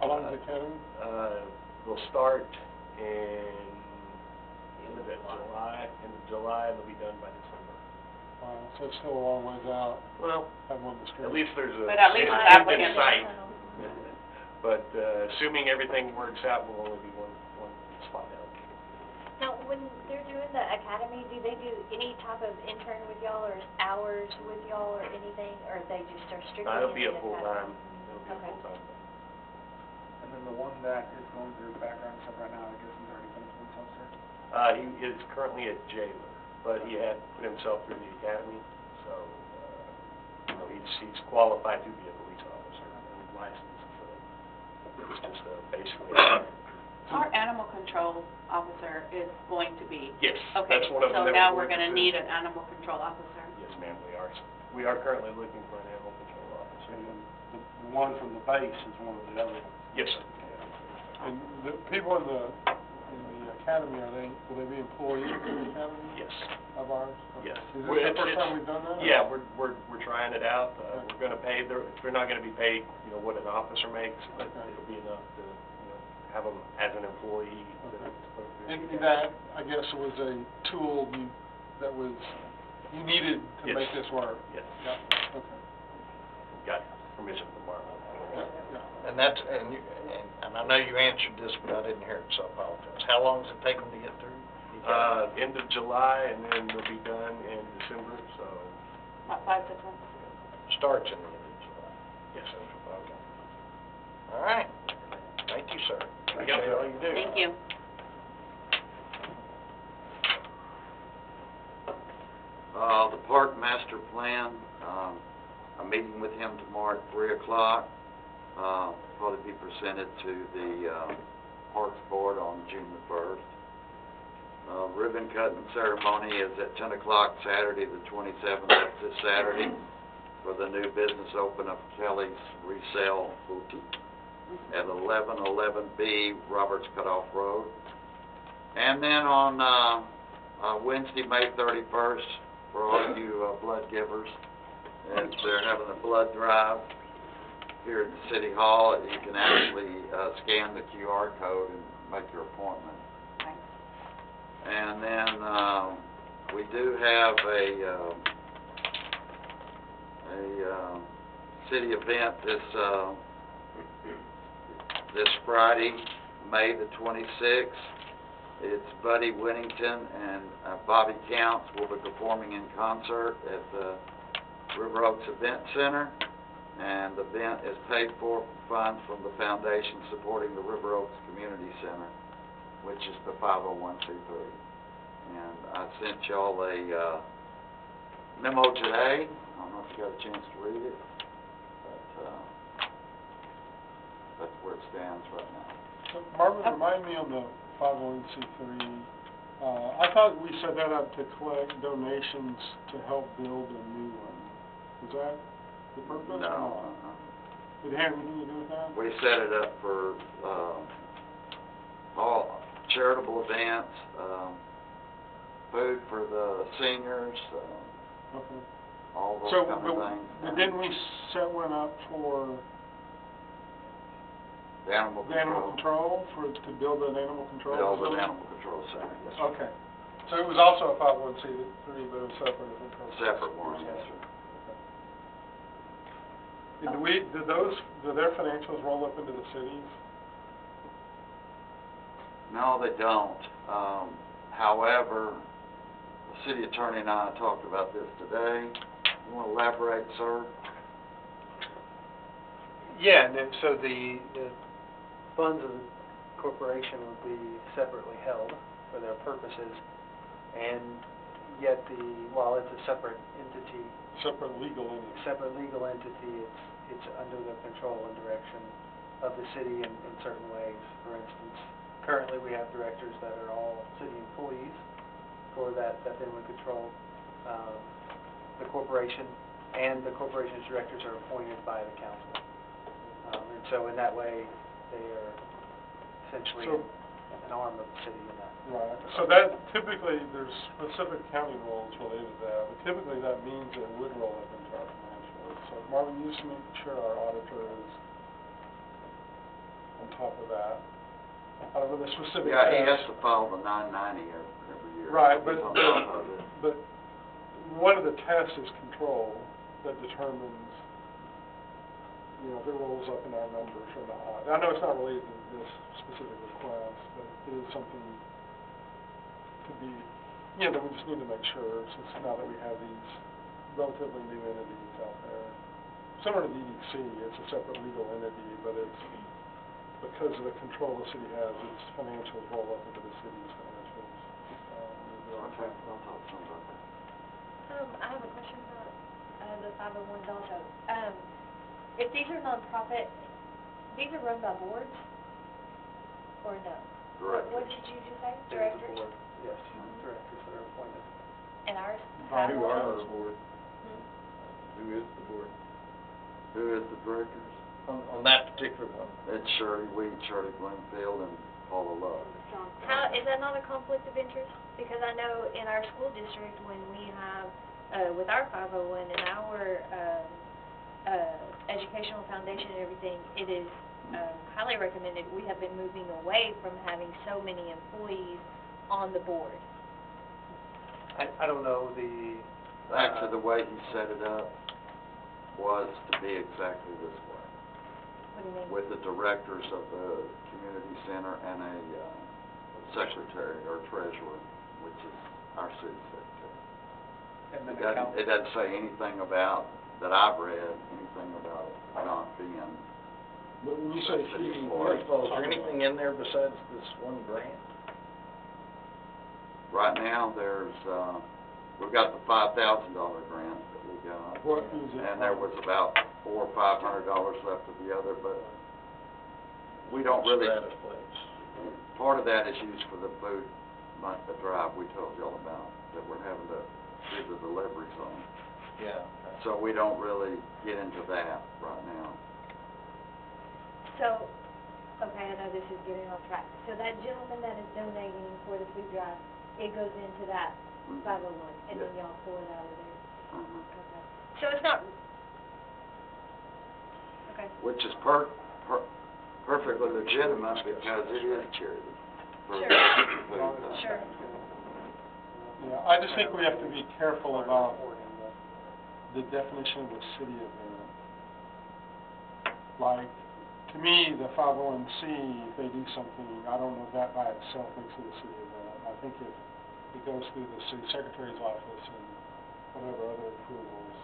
How long is the academy? We'll start in end of July, and they'll be done by December. Wow, so it's still a long ways out. Well, Have one discreet. at least there's a But at least end it's in applicants. sight. But assuming everything works out, we'll only be one spot down. Now, when they're doing the academy, do they do any type of intern with y'all or hours with y'all or anything, or they just are strictly in It'll be a the full-time, academy? it'll be a Okay. full-time thing. And then the one that is going through background stuff right now, I guess he's already finished himself, sir? He is currently a jailer, but he had put himself through the academy, so, you know, he's qualified to be a police officer and licensed, so it's just basically. Our animal control officer is going to be. Yes, Okay, that's one of them so that now we're we're gonna going need an animal control officer. Yes, ma'am, we are. We are currently looking for an animal control officer. And then the one from the base is one of the other ones. Yes, sir. And the people in the academy, will they be employees of the academy? Yes. Of ours? Okay. Yes. Is Well, this the first it's- time we've done that? Yeah, we're trying it out. We're gonna pay, they're not gonna be paid, you know, what an officer makes, but Okay. it'll be enough to, you know, have them as an employee. Okay. put through And the that, I guess, was a tool you needed to Yes. make this work? Yes, Yeah, okay. got permission from Marvin. Yeah, yeah. And that's, and I know you answered this, but I didn't hear it, so I apologize. How long does it take them to get through? End of July, and then they'll be done in December, so, About 5 to 6 months. Starts in the end of July. yes. Okay. All right. Thank you, sir. I got all you do. Thank you. The park master plan, I'm meeting with him tomorrow at 3 o'clock. Probably be presented to the Parks Board on June the 1st. Ribbon cutting ceremony is at 10 o'clock Saturday the 27th, that's this Saturday, for the new business open of Kelly's Resale Boutique at 1111B Roberts Cutoff Road. And then on Wednesday, May 31st, for all you blood givers, and they're having a blood drive here at the City Hall. You can actually scan the QR code and make your appointment. Thanks. And then we do have a city event this Friday, May the 26th. It's Buddy Whittington and Bobby Counts will be performing in concert at the River Oaks Event Center. And the event is paid for funds from the foundation supporting the River Oaks Community Center, which is the 501c3. And I sent y'all a memo today. I don't know if you got a chance to read it, but that's where it stands right now. So Marvin, remind me on the 501c3, I thought we set that up to collect donations to help build a new one. Was that the purpose or not? No. Did it have anything to do with that? We set it up for all charitable events, food for the seniors, Okay. all those So, kind of things. but didn't we set one up for The animal the animal control. control, to build an animal control Build an facility? animal control center, yes, sir. Okay. So it was also a 501c3, but it was separate, I think. Separate one, yes, sir. Did their financials roll up into the cities? No, they don't. However, the city attorney and I talked about this today. You want to elaborate, sir? Yeah, and then, so the funds of the corporation would be separately held for their purposes, and yet while it's a separate entity, Separate legal entity. it's under the control and direction of the city in certain ways. For instance, currently we have directors that are all city employees for that then would control the corporation, and the corporation's directors are appointed by the council. And so in that way, they are essentially an arm of the city in that. Right. So that, typically, there's specific county rules related to that, but typically that means it would roll up into our financials. So Marvin, you just make sure our auditor is top of that. I don't know the specific Yeah, he has test. to file the 990 every year. Right, He's but, on top of it. but one of the tests is control that determines, you know, if it rolls up in our numbers or not. I know it's not related to this specific request, but it is something to be, you know, that we just need to make sure, since now that we have these relatively new entities out there. Similar to the EDC, it's a separate legal entity, but it's, because of the control the city has, its financials roll up into the city's financials. Okay, I'll talk to him about that. I have a question about, the 501s also. If these are nonprofit, these are run by boards, or no? What did you just say, There's the directors? board. Yes, directors that are appointed. And ours? By have who one? are our board? Who is the board? Who is the directors? On that particular one? It's Shirley Weed, Shirley Bloomfield, and Paula Love. How, is that not a conflict of interest? Because I know in our school district, when we have, with our 501 and our, educational foundation and everything, it is, highly recommended. We have been moving away from having so many employees on the board. I don't know the, Actually, the way he set it up was to be exactly this way, What do you mean? with the directors of the community center and a secretary or treasurer, which is our city secretary. and then It doesn't say anything about, that I've read, anything about it not being. But when you say City he, employee. Is there anything in there besides this one grant? Right now, there's, we've got the $5,000 grant that we got. what is it? And there was about $400 or $500 left of the other, but we don't really, Strata place. part of that is used for the food, like the drive we told y'all about, that we're having to do the deliveries on. Yeah. So we don't really get into that right now. So, okay, I know this is getting off track. So that gentleman that is donating for the food drive, it goes into that 501, and then y'all pull it out of there? Mhm. Okay. So it's not, okay. Which is perfectly legitimate because it is charity. for Sure. food. Sure. Yeah, I just think we have to be careful about the definition of a city event. Like, to me, the 501c, if they do something, I don't know if that by itself makes it a city event. I think if it goes through the city secretary's office and whatever other approvals.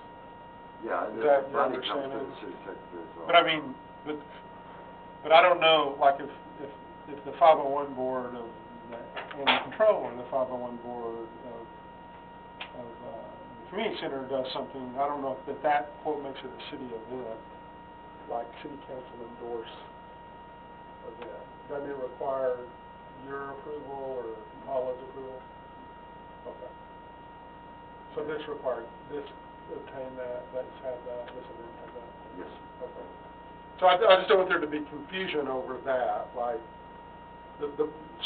Yeah, Is that the your money comes to understanding? the city secretary's office. But I mean, but I don't know, like if the 501 board of the animal control or the 501 board of the community center does something, I don't know if that quote makes it a city event, like city council endorse event. Doesn't it require your approval or Paula's approval? Okay. So this obtained that, that's had that, this event had that? Yes. Okay. So I just don't want there to be confusion over that, like, the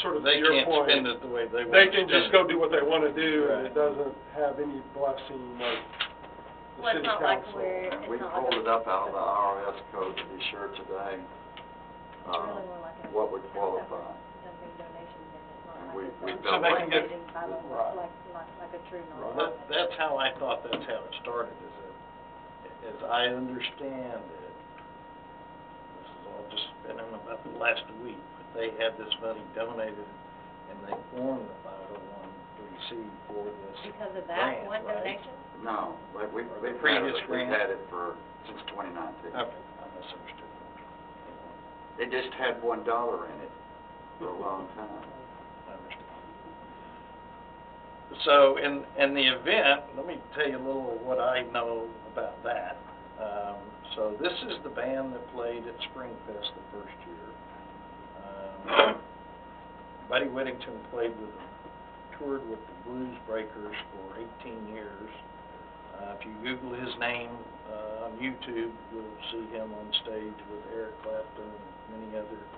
sort of, to They your can't point. spend it the way they want They to can just spend go do what they want to do, and it Right. doesn't have any blessing of the Well, city it's not like council. we're, And we it's not pulled like it up out of the IRS code to be sure today, it's really more like a. what would qualify. Something donations in, it's not And like we it's a. felt So they can get- fundraising 501, right. like a true Well, nonprofit. that's how I thought that's how it started, is that, as I understand it, this has all just been in about the last week, but they had this money donated, and they formed the 501(c)(3) for this Because of that grant, one right? donation? No, we've Or the had previous it, we've grant? had it since 2019. Okay, I misunderstood. It just had $1 in it for a long time. I understand. So, in the event, let me tell you a little what I know about that. So this is the band that played at Springfest the first year. Buddy Whittington toured with the Blues Breakers for 18 years. If you Google his name on YouTube, you'll see him on stage with Eric Clapton and many others.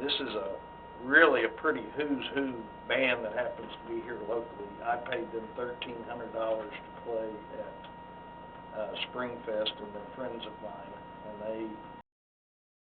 This is really a pretty who's who band that happens to be here locally. I paid them $1,300 to play at Springfest, and they're friends of mine, and they